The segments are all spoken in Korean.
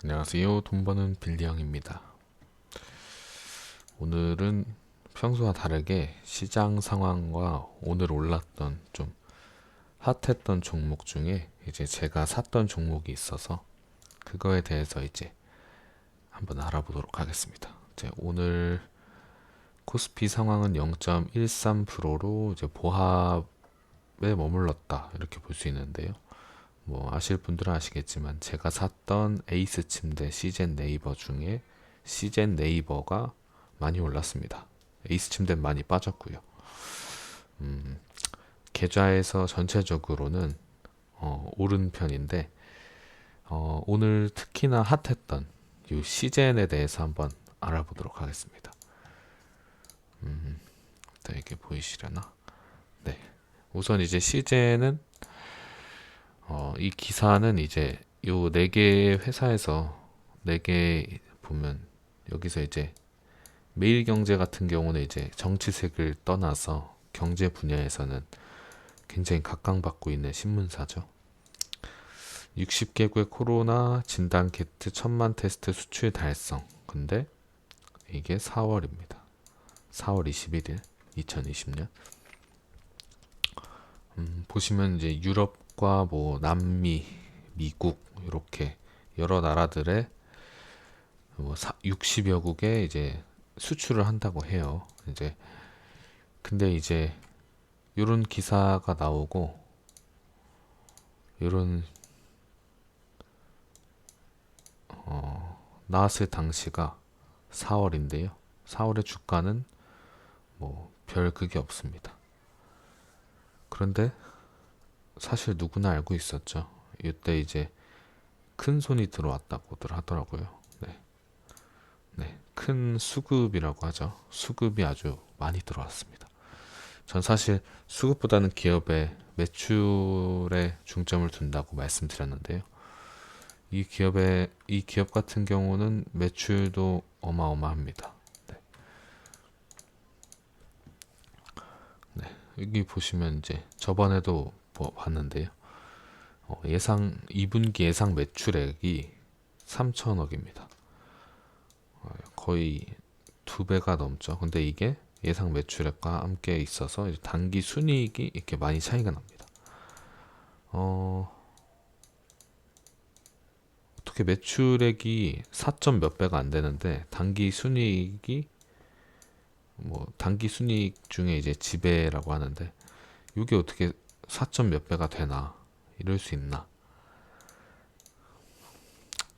안녕하세요. 돈 버는 빌리 형입니다. 오늘은 평소와 다르게 시장 상황과 오늘 올랐던 좀 핫했던 종목 중에 이제 제가 샀던 종목이 있어서 그거에 대해서 이제 한번 알아보도록 하겠습니다. 이제 오늘 코스피 상황은 0.13%로 이제 보합에 머물렀다 이렇게 볼 수 있는데요. 뭐 아실 분들은 아시겠지만 제가 샀던 에이스 침대 시젠 네이버 중에 시젠 네이버가 많이 올랐습니다. 에이스 침대는 많이 빠졌고요. 계좌에서 전체적으로는 오른 편인데 오늘 특히나 핫했던 이 시젠에 대해서 한번 알아보도록 하겠습니다. 네, 이게 보이시려나? 네. 우선 이제 시젠은 이 기사는 이제 요 네 개 회사에서 네 개 보면 여기서 이제 매일경제 같은 경우는 이제 정치색을 떠나서 경제 분야에서는 굉장히 각광받고 있는 신문사죠. 60개국의 코로나 진단 키트 1000만 테스트 수출 달성. 근데 이게 4월입니다. 4월 21일 2020년. 보시면 이제 유럽과 뭐 남미, 미국 이렇게 여러 나라들의 뭐 60여 국에 이제 수출을 한다고 해요. 이제 근데 이제 이런 기사가 나오고 이런 나왔을 당시가 4월인데요. 4월의 주가는 뭐 별 그게 없습니다. 그런데 사실 누구나 알고 있었죠. 이때 이제 큰 손이 들어왔다고들 하더라고요. 네, 네, 큰 수급이라고 하죠. 수급이 아주 많이 들어왔습니다. 전 사실 수급보다는 기업의 매출에 중점을 둔다고 말씀드렸는데요. 이 기업 같은 경우는 매출도 어마어마합니다. 네, 네. 여기 보시면 이제 저번에도 뭐 봤는데요. 예상 2분기 예상 매출액이 3천억입니다. 거의 두 배가 넘죠. 근데 이게 예상 매출액과 함께 있어서 이제 단기 순이익이 이렇게 많이 차이가 납니다. 어떻게 매출액이 4점 몇 배가 안 되는데 단기 순이익이 뭐 단기 순이익 중에 이제 지배라고 하는데 이게 어떻게 4점 몇 배가 되나 이럴 수 있나?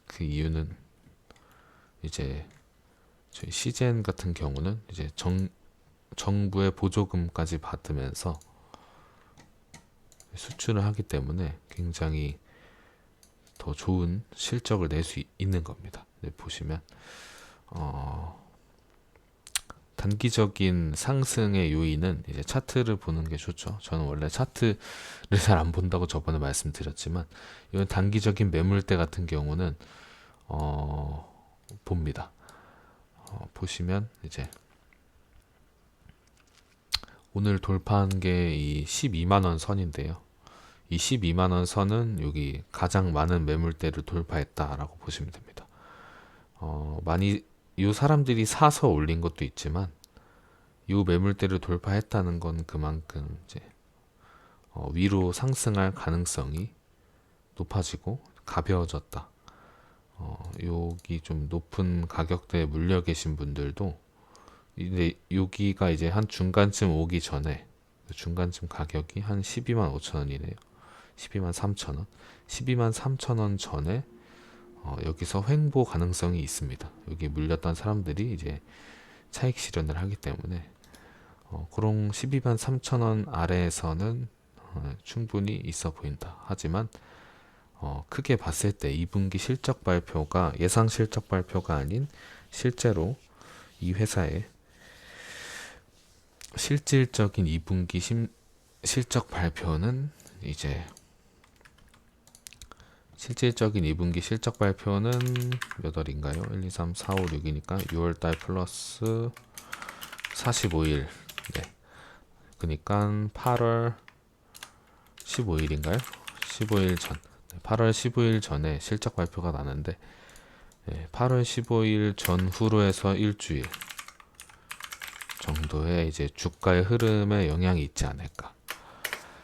그 이유는 이제 저희 시젠 같은 경우는 이제 정부의 보조금까지 받으면서 수출을 하기 때문에 굉장히 더 좋은 실적을 낼 수 있는 겁니다. 보시면 단기적인 상승의 요인은 이제 차트를 보는 게 좋죠. 저는 원래 차트를 잘 안 본다고 저번에 말씀드렸지만 이런 단기적인 매물대 같은 경우는 봅니다. 보시면 이제 오늘 돌파한 게 이 12만 원 선인데요. 이 12만 원 선은 여기 가장 많은 매물대를 돌파했다라고 보시면 됩니다. 많이 이 사람들이 사서 올린 것도 있지만 이 매물대를 돌파했다는 건 그만큼 이제 위로 상승할 가능성이 높아지고 가벼워졌다. 여기 좀 높은 가격대에 물려 계신 분들도 이제 여기가 이제 한 중간쯤 오기 전에 중간쯤 가격이 한 12만 5천 원이네요. 12만 3천 원. 12만 3천 원 전에 여기서 횡보 가능성이 있습니다. 여기 물렸던 사람들이 이제 차익 실현을 하기 때문에 그런 12만 3천 원 아래에서는 충분히 있어 보인다. 하지만 크게 봤을 때 2분기 실적 발표가 예상 실적 발표가 아닌 실제로 이 회사의 실질적인 2분기 실적 발표는 이제 실질적인 2분기 실적 발표는 몇 월인가요? 1, 2, 3, 4, 5, 6이니까 6월달 플러스 45일. 네. 그러니까 8월 15일인가요? 15일 전. 8월 15일 전에 실적 발표가 나는데 8월 15일 전후로 해서 일주일 정도의 이제 주가의 흐름에 영향이 있지 않을까.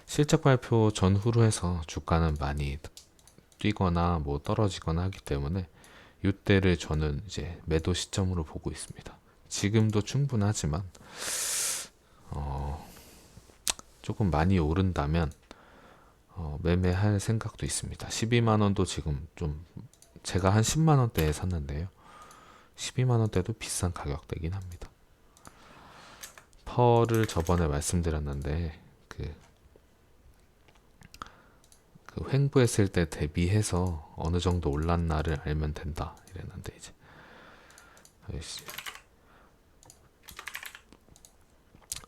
실적 발표 전후로 해서 주가는 많이 뛰거나 뭐 떨어지거나 하기 때문에 이때를 저는 이제 매도 시점으로 보고 있습니다. 지금도 충분하지만 조금 많이 오른다면 매매할 생각도 있습니다. 12만 원도 지금 좀 제가 한 10만 원대에 샀는데요. 12만 원대도 비싼 가격대긴 합니다. 펄을 저번에 말씀드렸는데 그 횡보했을 때 대비해서 어느 정도 올랐나를 알면 된다 이랬는데 이제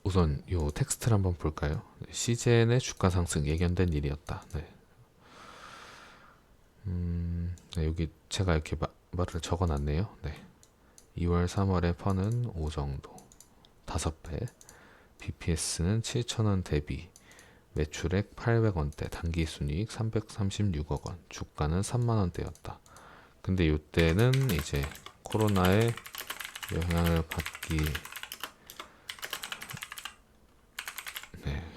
우선 요 텍스트를 한번 볼까요? 시젠의 주가 상승 예견된 일이었다. 네, 여기 제가 이렇게 말을 적어놨네요. 2월 3월에 퍼는 5 정도 5배 BPS는 7,000원 대비 매출액 800원대 단기순이익 336억 원 주가는 3만원대였다. 근데 이때는 이제 코로나의 영향을 받기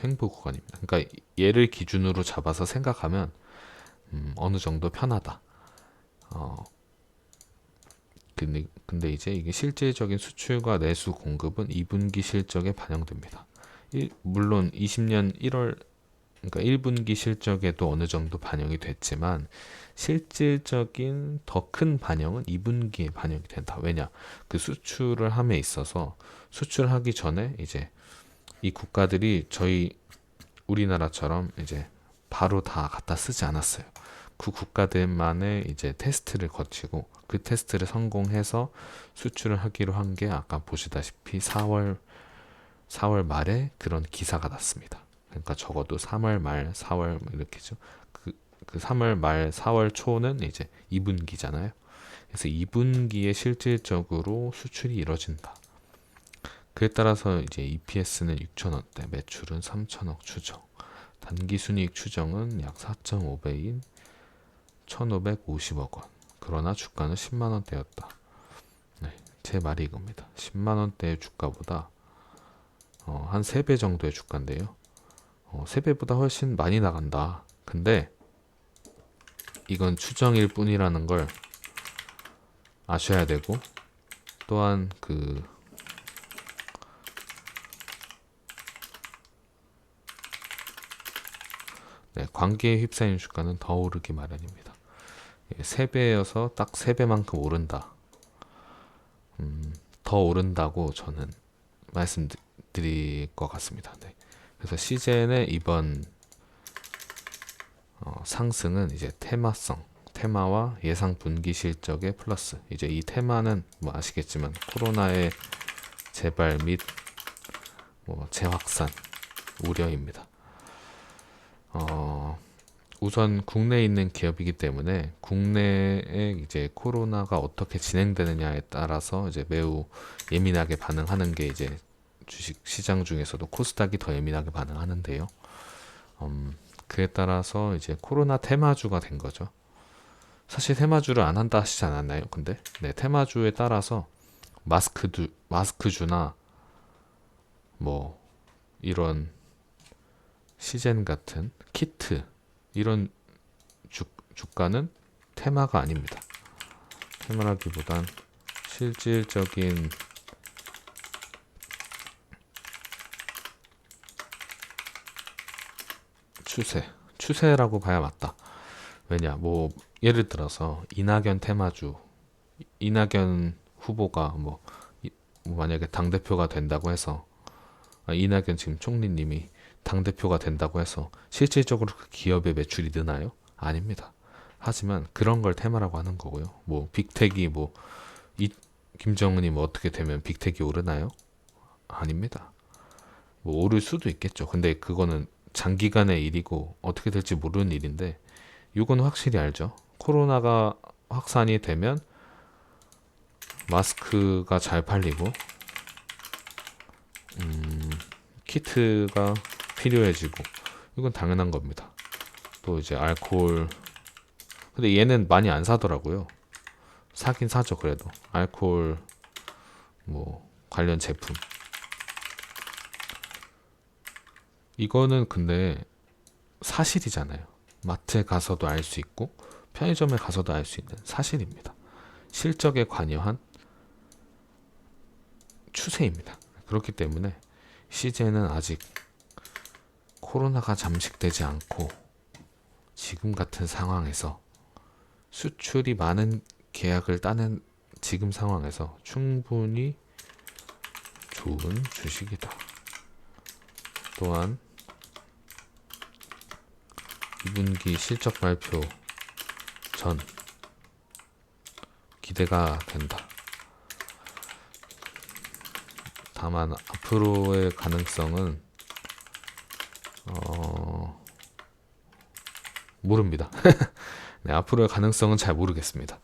횡보 구간입니다. 그러니까 얘를 기준으로 잡아서 생각하면 어느 정도 편하다. 근데 이제 이게 실질적인 수출과 내수 공급은 2분기 실적에 반영됩니다. 물론 20년 1월 그러니까 1분기 실적에도 어느 정도 반영이 됐지만 실질적인 더 큰 반영은 2분기에 반영이 된다. 왜냐? 그 수출을 함에 있어서 수출하기 전에 이제 이 국가들이 저희 우리나라처럼 이제 바로 다 갖다 쓰지 않았어요. 그 국가들만의 이제 테스트를 거치고 그 테스트를 성공해서 수출을 하기로 한 게 아까 보시다시피 4월 말에 그런 기사가 났습니다. 그러니까 적어도 3월 말, 4월 이렇게죠. 그 3월 말, 4월 초는 이제 2분기잖아요. 그래서 2분기에 실질적으로 수출이 이뤄진다. 그에 따라서 이제 EPS는 6천원대, 매출은 3천억 추정, 단기순이익 추정은 약 4.5배인 1,550억 원. 그러나 주가는 10만 원대였다. 제 말이 이겁니다. 10만 원대의 주가보다 한 3배 정도의 주가인데요. 3배보다 훨씬 많이 나간다. 근데 이건 추정일 뿐이라는 걸 아셔야 되고 또한 관계에 휩싸인 주가는 더 오르기 마련입니다. 3배여서 딱 3배만큼 오른다. 더 오른다고 저는 말씀드릴 것 같습니다. 그래서 시젠의 이번 상승은 이제 테마와 예상 분기 실적의 플러스. 이제 이 테마는 뭐 아시겠지만 코로나의 재발 및 재확산 우려입니다. 우선 국내에 있는 기업이기 때문에 국내에 이제 코로나가 어떻게 진행되느냐에 따라서 이제 매우 예민하게 반응하는 게 이제 주식 시장 중에서도 코스닥이 더 예민하게 반응하는데요. 그에 따라서 이제 코로나 테마주가 된 거죠. 사실 테마주를 안 한다 하시지 않았나요? 근데 테마주에 따라서 마스크주나 뭐 이런 시젠 같은 키트 이런 주가는 테마가 아닙니다. 테마라기보단 실질적인 추세라고 봐야 맞다. 왜냐, 뭐 예를 들어서 이낙연 후보가 만약에 당대표가 된다고 해서 이낙연 지금 총리님이 당대표가 된다고 해서 실질적으로 그 기업의 매출이 느나요? 아닙니다. 하지만 그런 걸 테마라고 하는 거고요. 뭐 빅텍이 김정은이 어떻게 되면 빅텍이 오르나요? 아닙니다. 뭐 오를 수도 있겠죠. 근데 그거는 장기간의 일이고 어떻게 될지 모르는 일인데 이건 확실히 알죠. 코로나가 확산이 되면 마스크가 잘 팔리고 키트가 필요해지고 이건 당연한 겁니다. 또 이제 알코올 근데 얘는 많이 안 사더라고요. 사긴 사죠. 그래도 알코올 뭐 관련 제품, 이거는 근데 사실이잖아요. 마트에 가서도 알 수 있고 편의점에 가서도 알 수 있는 사실입니다. 실적에 관여한 추세입니다. 그렇기 때문에 CJ는 아직 코로나가 잠식되지 않고 지금 같은 상황에서 수출이 많은 계약을 따는 지금 상황에서 충분히 좋은 주식이다. 또한 2분기 실적 발표 전 기대가 된다. 다만 앞으로의 가능성은 모릅니다. 네, 앞으로의 가능성은 잘 모르겠습니다.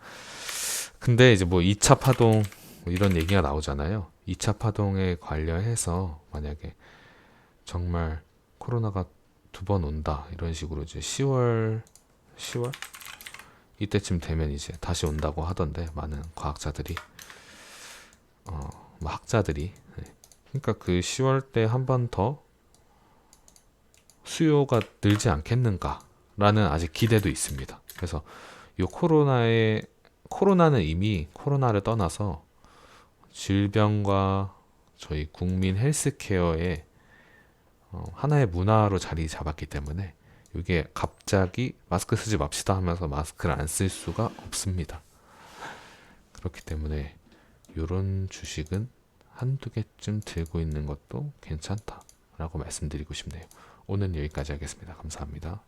근데 이제 뭐 2차 파동 뭐 이런 얘기가 나오잖아요. 2차 파동에 관련해서 만약에 정말 코로나가 2번 온다 이런 식으로 이제 10월 이때쯤 되면 이제 다시 온다고 하던데, 많은 과학자들이 뭐 학자들이. 네. 그러니까 그 10월 때 한 번 더 수요가 늘지 않겠는가라는 아직 기대도 있습니다. 그래서 이 코로나는 이미 코로나를 떠나서 질병과 저희 국민 헬스케어의 하나의 문화로 자리 잡았기 때문에 이게 갑자기 마스크 쓰지 맙시다 하면서 마스크를 안 쓸 수가 없습니다. 그렇기 때문에 이런 주식은 한두 개쯤 들고 있는 것도 괜찮다라고 말씀드리고 싶네요. 오늘 여기까지 하겠습니다. 감사합니다.